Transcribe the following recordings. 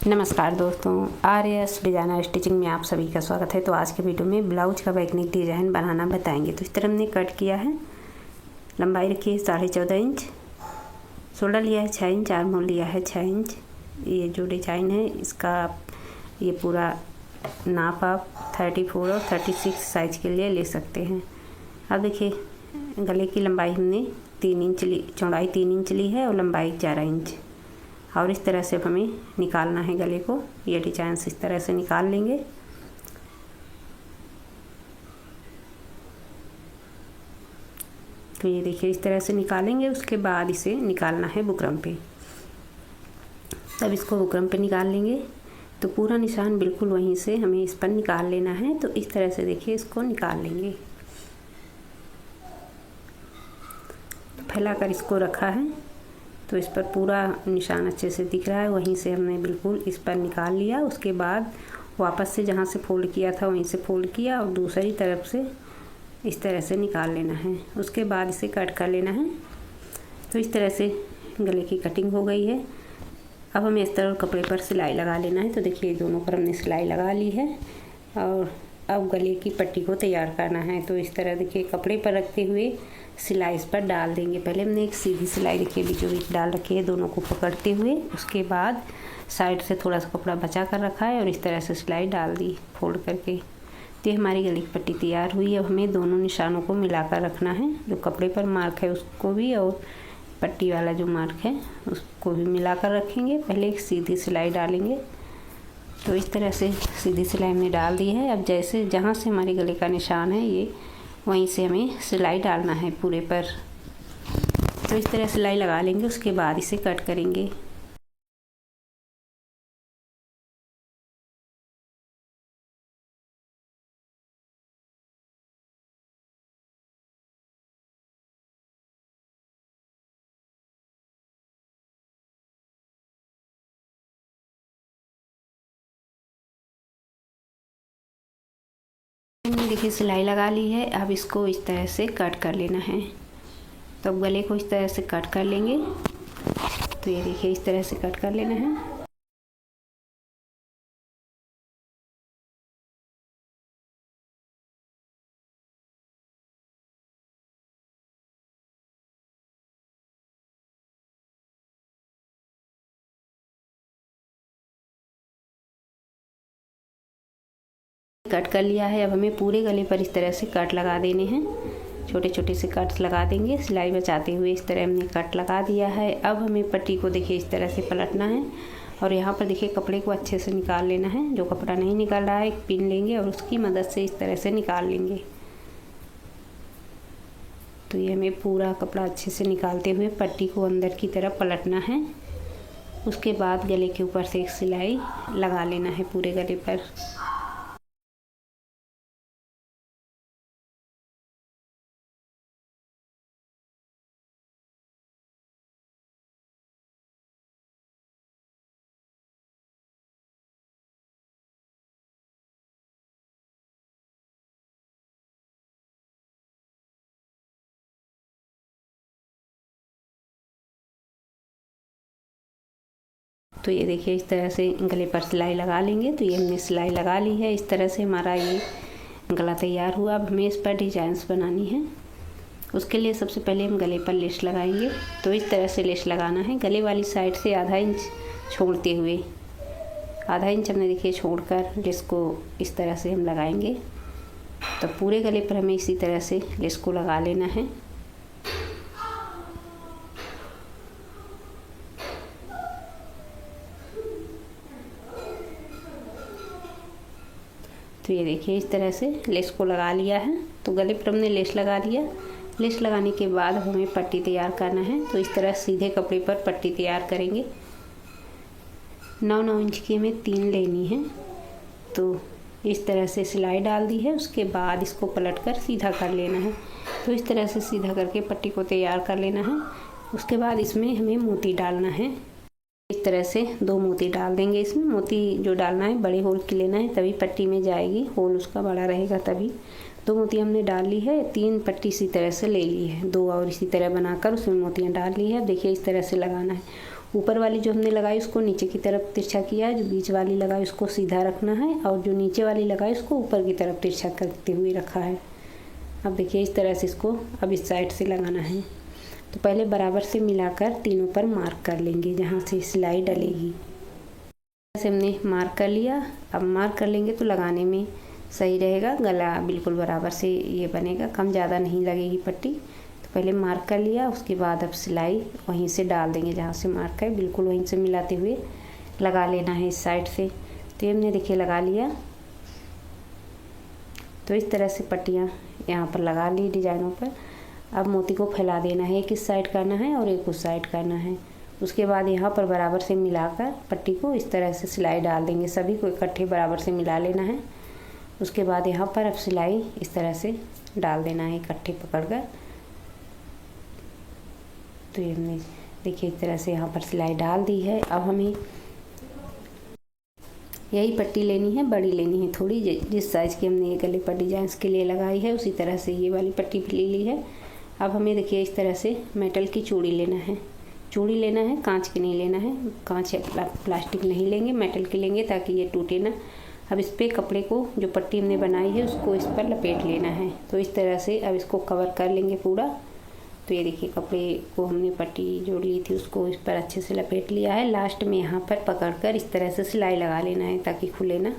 नमस्कार दोस्तों, RS. Designer stitching में आप सभी का स्वागत है। तो आज के वीडियो में ब्लाउज का बैकनेक डिज़ाइन बनाना बताएंगे। तो इस तरह हमने कट किया है, लंबाई रखी है 14.5 इंच, शोल्डर लिया है 6 इंच, आर्म होल लिया है 6 इंच। ये जो डिज़ाइन है इसका ये पूरा नाप आप 34 और 36 साइज के लिए ले सकते हैं। अब देखिए गले की लंबाई हमने 3 इंच ली, चौड़ाई 3 इंच ली है और लंबाई 11 इंच। और इस तरह से हमें निकालना है गले को। ये डिजाइन इस तरह से निकाल लेंगे। तो ये देखिए इस तरह से निकालेंगे। उसके बाद इसे निकालना है बुकरम पे। तब इसको बुकरम पे निकाल लेंगे तो पूरा निशान बिल्कुल वहीं से हमें इस पर निकाल लेना है। तो इस तरह से देखिए इसको निकाल लेंगे। तो फैलाकर इसको रखा है तो इस पर पूरा निशान अच्छे से दिख रहा है। वहीं से हमने बिल्कुल इस पर निकाल लिया। उसके बाद वापस से जहाँ से फोल्ड किया था वहीं से फोल्ड किया और दूसरी तरफ से इस तरह से निकाल लेना है। उसके बाद इसे कट कर लेना है। तो इस तरह से गले की कटिंग हो गई है। अब हमें इस तरह कपड़े पर सिलाई लगा लेना है। तो देखिए दोनों पर हमने सिलाई लगा ली है और अब गले की पट्टी को तैयार करना है। तो इस तरह देखिए कपड़े पर रखते हुए सिलाई इस पर डाल देंगे। पहले हमने एक सीधी सिलाई देखिए बीचों बीच डाल रखी है दोनों को पकड़ते हुए। उसके बाद साइड से थोड़ा सा कपड़ा बचा कर रखा है और इस तरह से सिलाई डाल दी फोल्ड करके। तो हमारी गले की पट्टी तैयार हुई। अब हमें दोनों निशानों को मिलाकर रखना है। जो कपड़े पर मार्क है उसको भी और पट्टी वाला जो मार्क है उसको भी मिलाकर रखेंगे। पहले एक सीधी सिलाई डालेंगे। तो इस तरह से सीधी सिलाई हमने डाल दी है। अब जैसे जहाँ से हमारे गले का निशान है ये वहीं से हमें सिलाई डालना है पूरे पर। तो इस तरह सिलाई लगा लेंगे। उसके बाद इसे कट करेंगे। हमने देखिए सिलाई लगा ली है। अब इसको इस तरह से कट कर लेना है। तो अब गले को इस तरह से कट कर लेंगे। तो ये देखिए इस तरह से कट कर लेना है। कट कर लिया है। अब हमें पूरे गले पर इस तरह से कट लगा देने हैं। छोटे छोटे से कट लगा देंगे सिलाई बचाते हुए। इस तरह हमने कट लगा दिया है। अब हमें पट्टी को देखिए इस तरह से पलटना है और यहाँ पर देखिए कपड़े को अच्छे से निकाल लेना है। जो कपड़ा नहीं निकल रहा है एक पिन लेंगे और उसकी मदद से इस तरह से निकाल लेंगे। तो ये हमें पूरा कपड़ा अच्छे से निकालते हुए पट्टी को अंदर की तरफ पलटना है। उसके बाद गले के ऊपर से एक सिलाई लगा लेना है पूरे गले पर। तो ये देखिए इस तरह से गले पर सिलाई लगा लेंगे। तो ये हमने सिलाई लगा ली है। इस तरह से हमारा ये गला तैयार हुआ। अब हमें इस पर डिजाइन्स बनानी है। उसके लिए सबसे पहले हम गले पर लेस लगाएंगे। तो इस तरह से लेस लगाना है। गले वाली साइड से आधा इंच छोड़ते हुए, आधा इंच हमने देखिए छोड़कर लेस को इस तरह से हम लगाएंगे। तो पूरे गले पर हमें इसी तरह से लेस को लगा लेना है। तो ये देखिए इस तरह से लेस को लगा लिया है। तो गले पर हमने लेस लगा दिया। लेस लगाने के बाद हमें पट्टी तैयार करना है। तो इस तरह सीधे कपड़े पर पट्टी तैयार करेंगे। 9-9 इंच की हमें 3 लेनी है। तो इस तरह से सिलाई डाल दी है। उसके बाद इसको पलटकर सीधा कर लेना है। तो इस तरह से सीधा करके पट्टी को तैयार कर लेना है। उसके बाद इसमें हमें मोती डालना है। इस तरह से 2 मोती डाल देंगे। इसमें मोती जो डालना है बड़े होल की लेना है, तभी पट्टी में जाएगी। होल उसका बड़ा रहेगा तभी। 2 मोती हमने डाल ली है। 3 पट्टी इसी तरह से ले ली है। 2 और इसी तरह बनाकर उसमें मोतियाँ डाल ली है। देखिए इस तरह से लगाना है। ऊपर वाली जो हमने लगाई उसको नीचे की तरफ तिरछा किया है, जो बीच वाली लगाई उसको सीधा रखना है और जो नीचे वाली लगाई उसको ऊपर की तरफ तिरछा करते हुए रखा है। अब देखिए इस तरह से इसको अब इस साइड से लगाना है। तो पहले बराबर से मिलाकर तीनों पर मार्क कर लेंगे जहाँ से सिलाई डलेगी। ऐसे हमने मार्क कर लिया। अब मार्क कर लेंगे तो लगाने में सही रहेगा, गला बिल्कुल बराबर से ये बनेगा, कम ज़्यादा नहीं लगेगी पट्टी। तो पहले मार्क कर लिया, उसके बाद अब सिलाई वहीं से डाल देंगे जहाँ से मार्क है, बिल्कुल वहीं से मिलाते हुए लगा लेना है इस साइड से। तो ये हमने देखिए लगा लिया। तो इस तरह से पट्टियाँ यहाँ पर लगा ली डिजाइनों पर। अब मोती को फैला देना है, एक इस साइड करना है और एक उस साइड करना है। उसके बाद यहाँ पर बराबर से मिलाकर पट्टी को इस तरह से सिलाई डाल देंगे, सभी को इकट्ठे बराबर से मिला लेना है। उसके बाद यहाँ पर अब सिलाई इस तरह से डाल देना है इकट्ठे पकड़कर। तो ये हमने देखिए इस तरह से यहाँ पर सिलाई डाल दी है। अब हमें यही पट्टी लेनी है, बड़ी लेनी है थोड़ी, जिस साइज़ की हमने ये गले पर डिजाइन के लिए लगाई है उसी तरह से ये वाली पट्टी भी ले ली है। अब हमें देखिए इस तरह से मेटल की चूड़ी लेना है। चूड़ी लेना है, कांच की नहीं लेना है, कांच या प्लास्टिक नहीं लेंगे, मेटल की लेंगे ताकि ये टूटे ना। अब इस पर कपड़े को जो पट्टी हमने बनाई है उसको इस पर लपेट लेना है। तो इस तरह से अब इसको कवर कर लेंगे पूरा। तो ये देखिए कपड़े को हमने पट्टी जो ली थी उसको इस पर अच्छे से लपेट लिया है। लास्ट में यहाँ पर पकड़कर इस तरह से सिलाई लगा लेना है ताकि खुले ना।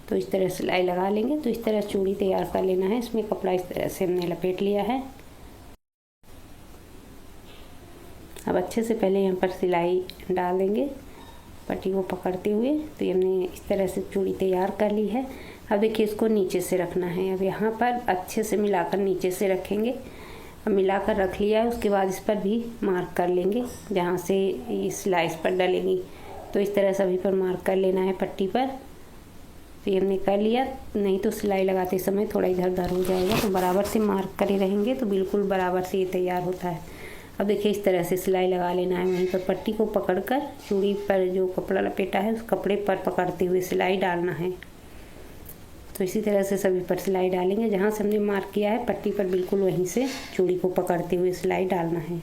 तो इस तरह सिलाई लगा लेंगे। तो इस तरह चूड़ी तैयार कर लेना है। इसमें कपड़ा इस तरह से हमने लपेट लिया है। अब अच्छे से पहले यहाँ पर सिलाई डाल देंगे पट्टी को पकड़ते हुए। तो ये हमने इस तरह से चूड़ी तैयार कर ली है। अब देखिए इसको नीचे से रखना है। अब यहाँ पर अच्छे से मिलाकर नीचे से रखेंगे। अब मिलाकर रख लिया है, उसके बाद इस पर भी मार्क कर लेंगे जहाँ से ये सिलाई इस पर डलेगी। तो इस तरह सभी पर मार्क कर लेना है पट्टी पर। तो ये हमने कर लिया, नहीं तो सिलाई लगाते समय थोड़ा इधर उधर हो जाएगा। तो बराबर से मार्क करे रहेंगे तो बिल्कुल बराबर से ये तैयार होता है। अब देखिए इस तरह से सिलाई लगा लेना है। वहीं पर पट्टी को पकड़कर चूड़ी पर जो कपड़ा लपेटा है उस कपड़े पर पकड़ते हुए सिलाई डालना है। तो इसी तरह से सभी पर सिलाई डालेंगे। जहाँ से हमने मार्क किया है पट्टी पर बिल्कुल वहीं से चूड़ी को पकड़ते हुए सिलाई डालना है।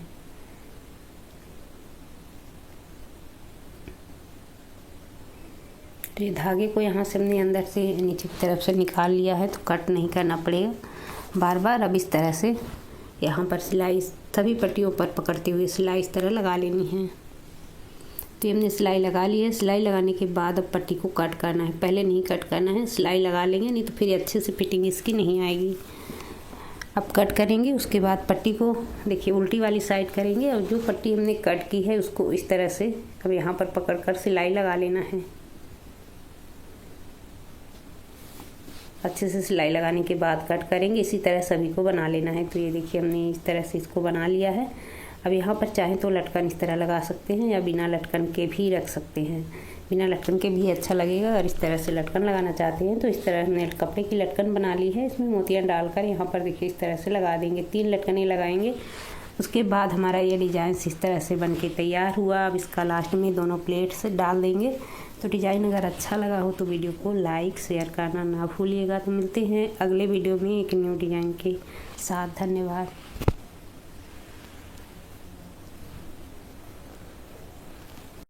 तो ये धागे को यहाँ से हमने अंदर से नीचे की तरफ से निकाल लिया है, तो कट नहीं करना पड़ेगा बार बार। अब इस तरह से यहाँ पर सिलाई सभी पट्टियों पर पकड़ते हुए सिलाई इस तरह लगा लेनी है। तो हमने सिलाई लगा ली है। सिलाई लगाने के बाद अब पट्टी को कट करना है। पहले नहीं कट करना है, सिलाई लगा लेंगे, नहीं तो फिर अच्छे से फिटिंग इसकी नहीं आएगी। अब कट करेंगे, उसके बाद पट्टी को देखिए उल्टी वाली साइड करेंगे और जो पट्टी हमने कट की है उसको इस तरह से अब यहाँ पर पकड़कर सिलाई लगा लेना है। अच्छे से सिलाई लगाने के बाद कट करेंगे। इसी तरह सभी को बना लेना है। तो ये देखिए हमने इस तरह से इसको बना लिया है। अब यहाँ पर चाहें तो लटकन इस तरह लगा सकते हैं या बिना लटकन के भी रख सकते हैं। बिना लटकन के भी अच्छा लगेगा। और इस तरह से लटकन लगाना चाहते हैं तो इस तरह हमने कपड़े की लटकन बना ली है। इसमें मोतियाँ डालकर यहाँ पर देखिए इस तरह से लगा देंगे। 3 लटकनें लगाएंगे। उसके बाद हमारा ये डिज़ाइन इस तरह से बन के तैयार हुआ। अब इसका लास्ट में दोनों प्लेट्स डाल देंगे। तो डिज़ाइन अगर अच्छा लगा हो तो वीडियो को लाइक शेयर करना ना भूलिएगा। तो मिलते हैं अगले वीडियो में एक न्यू डिज़ाइन के साथ। धन्यवाद।